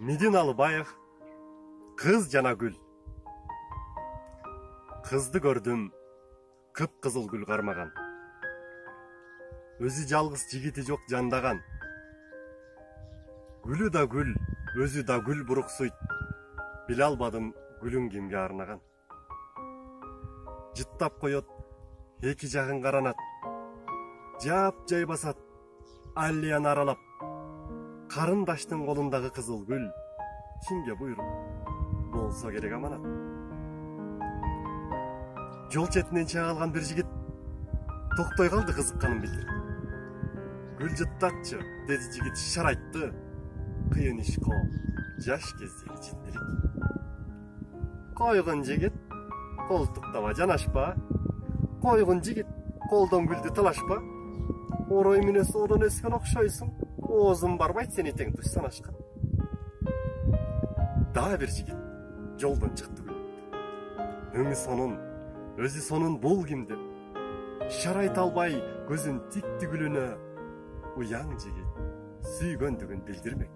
Midin Albayev, Kız Jana Gül. Kızdı gördüm, kıpkızıl gül karmagan. Özü жалгыз жигити жок жандаган. Гүлү да гүл, өзү да гүл буруксуйт. Биле албадым гүлүн кимге арнаган. Жыттап коет, эки жагын каранат. Жай басат, аллеяны аралап. Карындаштын колундагы кызыл гүл кимге буйруп болсо керек аманат. Жол четинен чыга алган бир жигит токтой калды кызыкканын билдирип. Гүл жыттатчы, деди жигит шарайтты. Кыйын иш кол, жаш кездеги життирик. Койгун жигит, колтуктаба жанашпа. Койгун жигит, колдон гүлдү талашпа. Орой менен соодон өскөн окшойсуң. Оозун барбайт сени тең туш санашкан. Дагы бир жигит жолдон чыкты гүл. Өңү сонун, өзү сонун бул ким деп. Шарайта албай көзүн тикти гүлүнө. Уяң жигит сүйгөндүгүн билдирмек.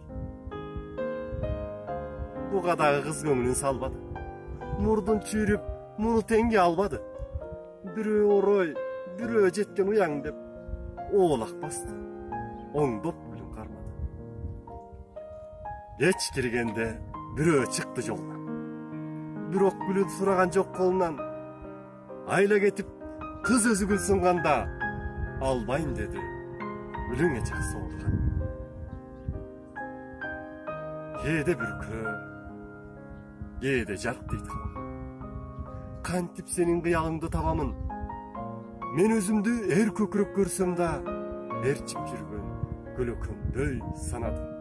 Буга дагы кыз көңүлүн салбады. Мурдун чүйрүп, муну теңге албады. Бирөө орой, бирөө жеткен уяң деп оолак басты. Оңдоп гүлүн кармады. Кеч киргенде бирөө чыкты жолдон. Бирок гүлүн сураган жок колунан. Айла кетип, кыз өзү гүл сунганда албайм деди. Гүлүңө жаксы болган. Кээде бүркөө, кээде жарктыйт хаба. Кантип сенин кыялыңды табамын. Мен өзүмдү эр көкүрөк көрсөм да, ээрчип жүргөн көлөкөмдөй санадым.